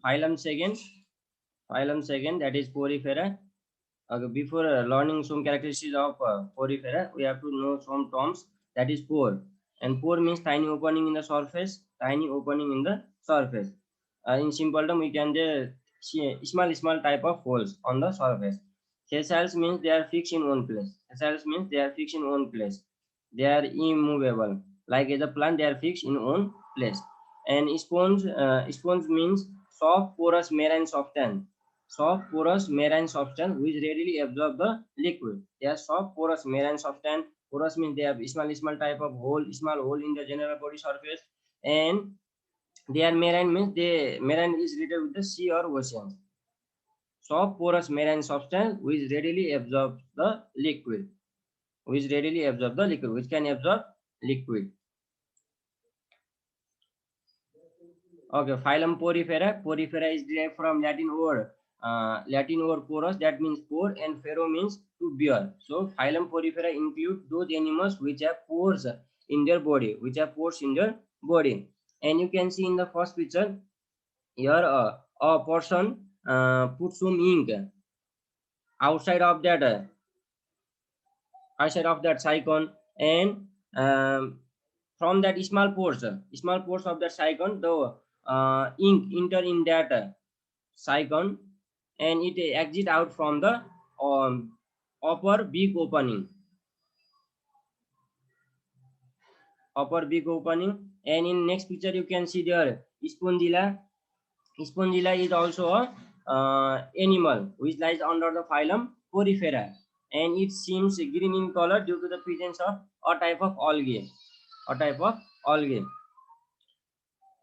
Phylum second, that is Porifera. Okay, before learning some characteristics of Porifera, we have to know some terms. That is pore, and pore means tiny opening in the surface. Tiny opening in the surface. In simple term, we can just see small type of holes on the surface. Sessile means they are fixed in one place. Sessile means they are fixed in one place. They are immovable. Like as a plant, they are fixed in one place. And sponge means soft porous marine substance. Soft porous marine substance which readily absorb the liquid. They are soft porous marine substance. Porous means they have small type of hole, small hole in the general body surface, and they are marine means they marine is related with the sea or ocean. Soft porous marine substance which readily absorbs the liquid. Which can absorb liquid. Okay, phylum Porifera. Porifera is derived from Latin word porous, that means pore, and fero means to bear. So phylum Porifera include those animals which have pores in their body, And you can see in the first picture here a person put some ink outside of that cyclone, and from that small pores of that cyclone, the ink enter in that cyclone, and it exit out from the um, upper beak opening. And in next picture you can see there spongilla. Spongilla is also a animal which lies under the phylum Porifera, and it seems green in color due to the presence of a type of algae.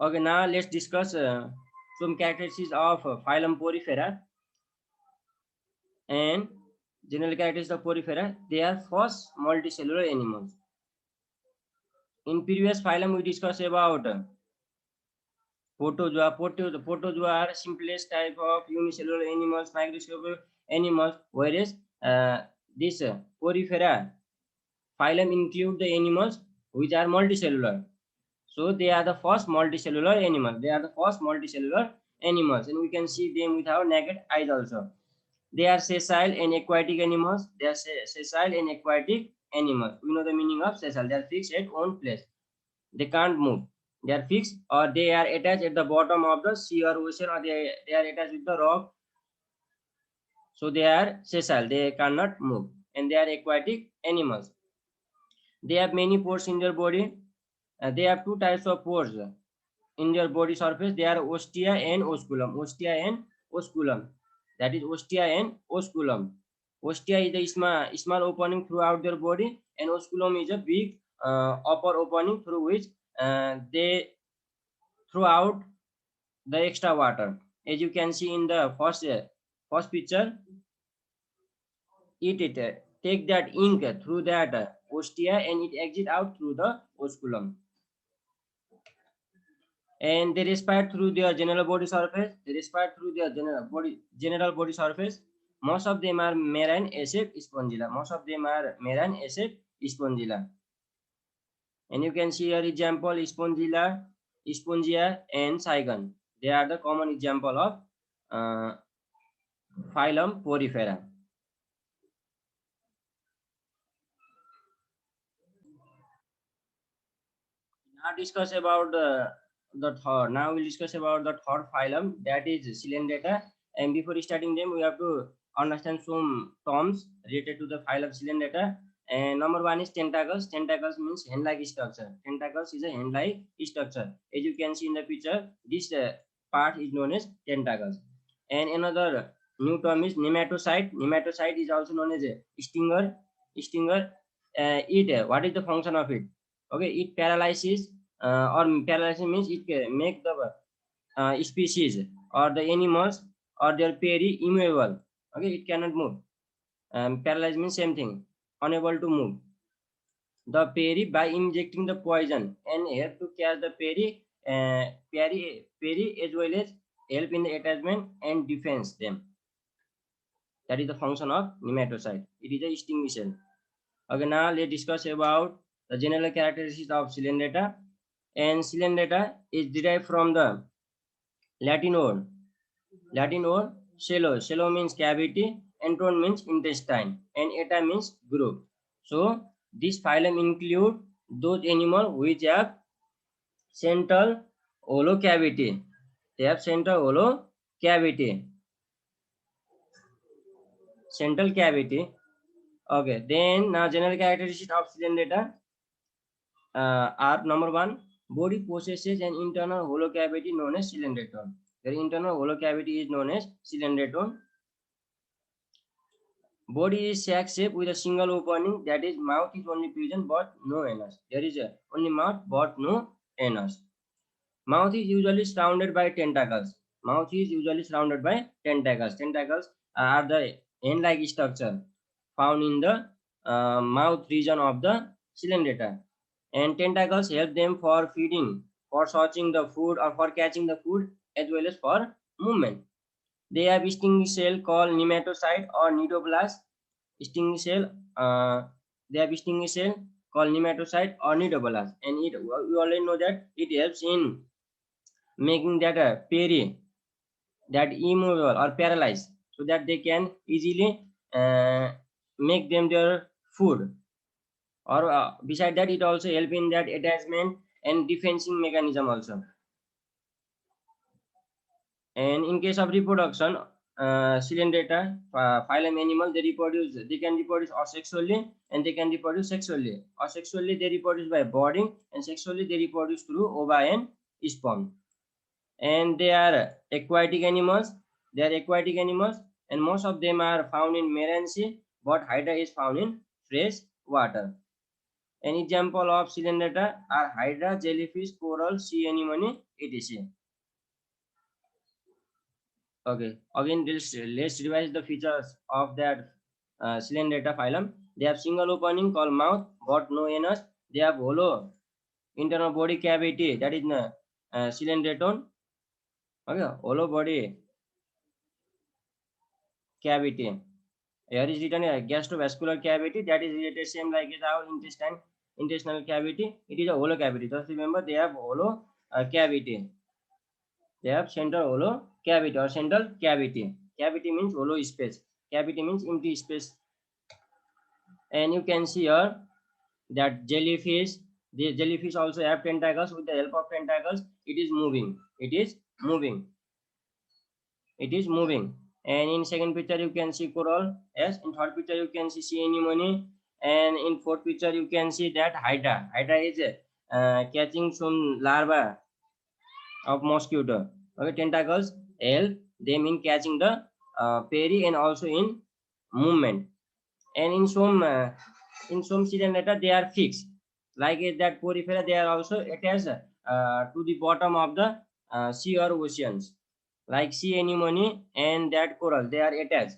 Okay, now let's discuss some characteristics of phylum Porifera and general characteristics of Porifera. They are first multicellular animals. In previous phylum we discussed about Protozoa. Protozoa are simplest type of unicellular animals, microscopic animals, whereas this Porifera phylum include the animals which are multicellular. So they are the first multicellular animals, and we can see them with our naked eyes also. They are sessile and aquatic animals. We know the meaning of sessile. They are fixed at one place. They can't move. They are fixed, or they are attached at the bottom of the sea or ocean, or they are attached with the rock. So they are sessile. They cannot move, and they are aquatic animals. They have many pores in their body. They have two types of pores in their body surface. They are ostia and osculum. That is ostia and osculum. Ostia is the small opening throughout their body, and osculum is a big upper opening through which they throw out the extra water. As you can see in the first picture, it take that ink through that ostia, and it exit out through the osculum. And they respire through their general body surface. Most of them are marine acid spongilla. And you can see here example spongia, and Saigon. They are the common example of phylum Porifera. Now discuss about Now we'll discuss about the third phylum, that is Cylindrata. And before starting them, we have to understand some terms related to the phylum Cylindrata. And number one is tentacles. Tentacles means hand-like structure. Tentacles is a hand-like structure. As you can see in the picture, this part is known as tentacles. And another new term is nematocyte. Nematocyte is also known as a stinger. What is the function of it? Okay, it paralyzes or paralysis means it can make the species or the animals or their peri immovable. Okay, it cannot move. Paralyzed means same thing, unable to move. The peri by injecting the poison and help to catch the peri as well as help in the attachment and defense them. That is the function of nematocyte. It is a extinguisher. Okay, now let's discuss about the general characteristics of Cylindrata. And Cylindrata is derived from the Latin word. Latin word cello. Cello means cavity. Entron means intestine. And eta means group. So this phylum include those animals which have central hollow cavity. They have central hollow cavity. Central cavity. Okay. Then now general characteristics of Cylindrata are number one. Body possesses an internal hollow cavity known as cylindratron. The internal hollow cavity is known as cylindratron. Body is sac shape with a single opening, that is mouth is only present but no anus. There is only mouth but no anus. Mouth is usually surrounded by tentacles. Mouth is usually surrounded by tentacles. Tentacles are the end-like structure found in the mouth region of the cylindrata. And tentacles help them for feeding, for searching the food or for catching the food as well as for movement. They have sting cell called nematocyte or nidoblast. Sting cell, they have sting cell called nematocyte or nidoblast, and it we already know that it helps in making that peri, that immovable or paralyzed, so that they can easily make them their food. Or beside that, it also help in that attachment and defending mechanism also. And in case of reproduction, Cylindrata, phylum animal, they can reproduce asexually and they can reproduce sexually. Asexually, they reproduce by budding, and sexually, they reproduce through ova and sperm. And they are aquatic animals. They are aquatic animals, and most of them are found in marine sea, but Hydra is found in fresh water. An example of Cylindrata are Hydra, jellyfish, coral, sea anemone, etc. Okay. Again, let's revise the features of that Cylindrata phylum. They have single opening called mouth, but no anus. They have hollow internal body cavity, that is Cylindratron. Okay, hollow body cavity. Here is written a gastrovascular cavity, that is related same like our intestinal cavity. It is a hollow cavity. Just remember, they have hollow cavity. They have central hollow cavity or central cavity. Cavity means hollow space. Cavity means empty space. And you can see here that jellyfish. The jellyfish also have tentacles. With the help of tentacles, it is moving. It is moving. It is moving. And in second picture you can see coral. Yes. In third picture you can see sea anemone. And in fourth picture you can see that hydra. Hydra is catching some larvae of mosquito. Okay, tentacles help them in catching the peri and also in movement. And in some cylindrata they are fixed. Like that porifera, they are also attached to the bottom of the sea or oceans. Like sea anemone and that coral, they are attached.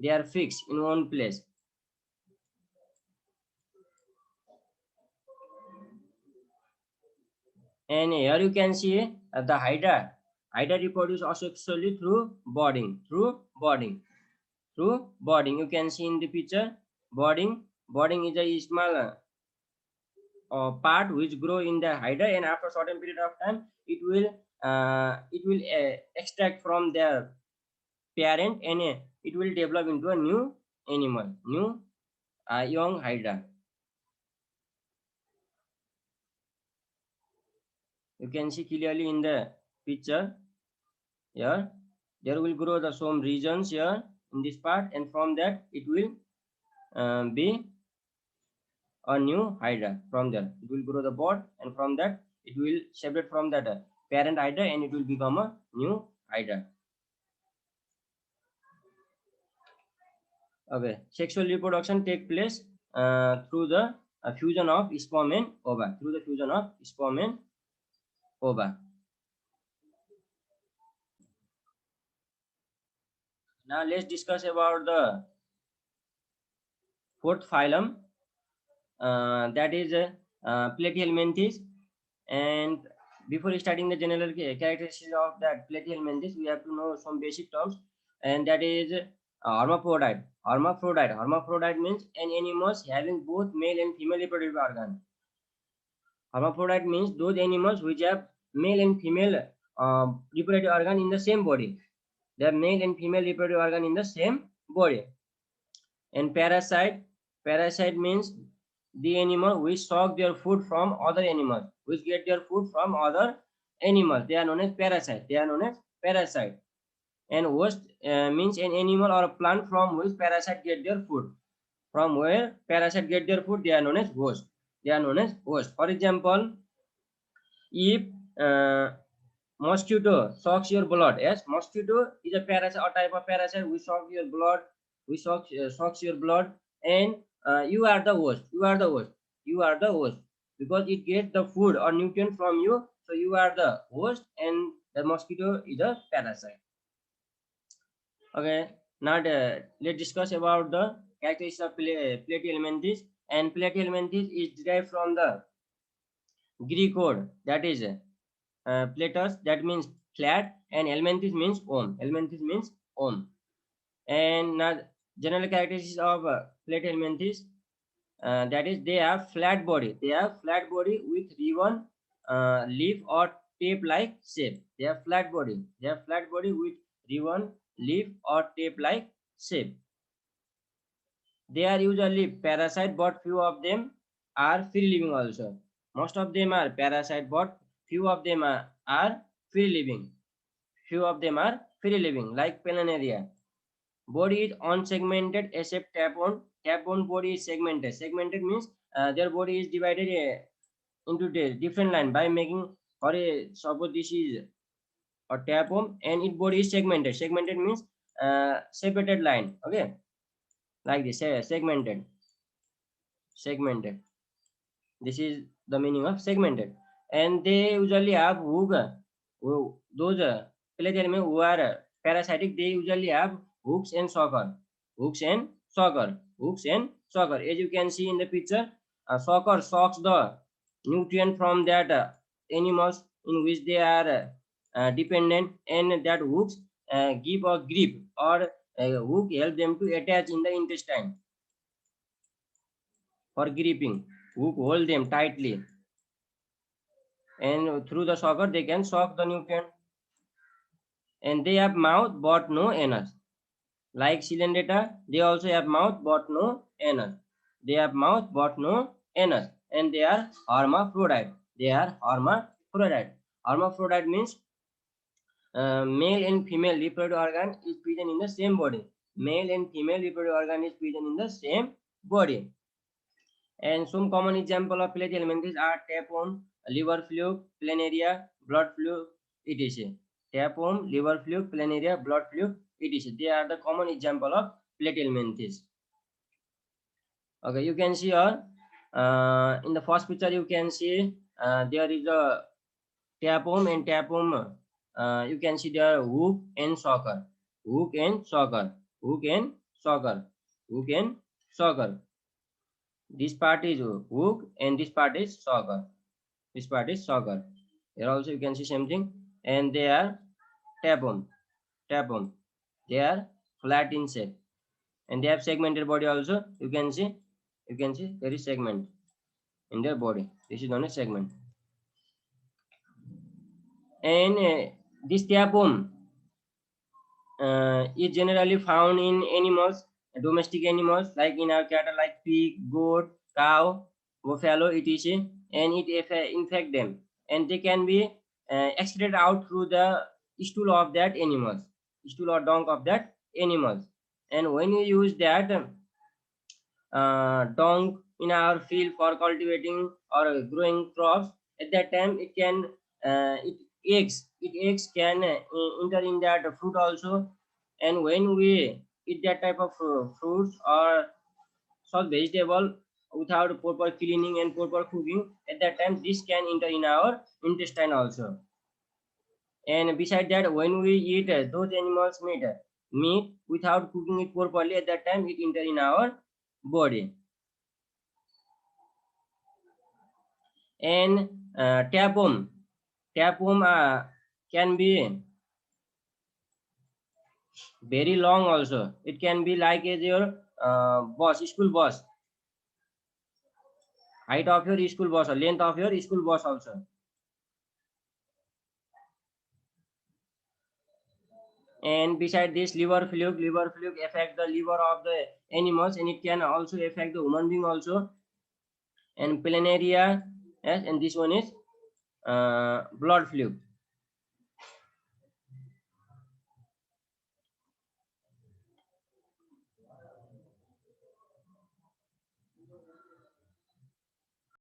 They are fixed in one place. And here you can see the hydra. Hydra reproduce asexually through budding. Through budding. You can see in the picture budding. Budding is a small part which grow in the hydra, and after a certain period of time it will extract from their parent, and it will develop into a new animal, new young hydra. You can see clearly in the picture here. There will grow the some regions here in this part, and from that it will be a new hydra. From there it will grow the bud, and from that it will separate from that parent hydra, and it will become a new hydra. Okay, sexual reproduction take place through the fusion of sperm and ova. Through the fusion of sperm and ova. Now let's discuss about the fourth phylum, that is Platyhelminthes. And before starting the general characteristics of that Platyhelminthes, we have to know some basic terms, and that is hermaphrodite. Hermaphrodite. Hermaphrodite means an animals having both male and female reproductive organ. Hermaphrodite means those animals which have male and female reproductive organ in the same body. They have male and female reproductive organ in the same body. And parasite means the animal which suck their food from other animals, which get their food from other animals. They are known as parasite. They are known as parasite. And host means an animal or a plant from which parasite get their food. From where parasite get their food, they are known as host. They are known as host. For example, if mosquito sucks your blood, yes, mosquito is a parasite, a type of parasite which sucks your blood, which sucks your blood, and you are the host. You are the host. You are the host because it gets the food or nutrient from you. So you are the host, and the mosquito is a parasite. Okay, now let's discuss about the characteristics of platyhelminthes. And platyhelminthes is derived from the Greek word that is platus, that means flat, and helminthes means ohm. Helminthes means ohm. And now general characteristics of platyhelminthes, that is they have flat body. They have flat body with ribbon, leaf or tape like shape. They have flat body. They have flat body with ribbon, leaf or tape like shape. They are usually parasite, but few of them are free living also. Most of them are parasite, but few of them are free living. Few of them are free living, like planaria. Body is unsegmented except tapeworm. Tapeworm body is segmented. Segmented means their body is divided into the different line by making, for a suppose this is a tapeworm and its body is segmented. Segmented means separated line. Okay, like this, segmented. Segmented. This is the meaning of segmented. And they usually have hook. Those plagiarism who are parasitic, they usually have hooks and sucker. Hooks and sucker. Hooks and sucker. As you can see in the picture, sucker sucks the nutrient from that animals in which they are dependent, and that hooks give a grip, or hook help them to attach in the intestine for gripping. Hook hold them tightly, and through the sucker they can suck the nutrient. And they have mouth but no anus. Like Cylindrita, they also have mouth but no anus. They have mouth but no anus, and they are hermaphrodite. They are hermaphrodite. Hermaphrodite means male and female reproductive organ is present in the same body. Male and female reproductive organ is present in the same body. And some common example of platyhelminthes are tapeworm, liver fluke, planaria, blood fluke, etc. Tapeworm, liver fluke, planaria, blood fluke, etc. They are the common example of platyhelminthes. Okay, you can see here in the first picture you can see there is a tapeworm, and tapeworm you can see there hook and sucker, hook and sucker, hook and sucker, hook and sucker. This part is hook and this part is sucker. This part is sucker. Here also you can see same thing. And they are tapeworm. Tapeworm. They are flat in shape. And they have segmented body also. You can see there is segment in their body. This is known as segment. And this tapeworm is generally found in animals, domestic animals, like in our cattle, like pig, goat, cow, buffalo, etc. And it infect them, and they can be excreted out through the stool of that animals, stool or dung of that animals. And when you use that dung in our field for cultivating or growing crops, at that time it can eggs can enter in that fruit also. And when we eat that type of fruits or such vegetable without proper cleaning and proper cooking, at that time this can enter in our intestine also. And beside that, when we eat those animals meat without cooking it properly, at that time it enter in our body. And tapeworm can be very long also. It can be like as your school bus, height of your school bus or length of your school bus also. And beside this, liver fluke affect the liver of the animals, and it can also affect the human being also. And planaria, yes, and this one is blood fluke.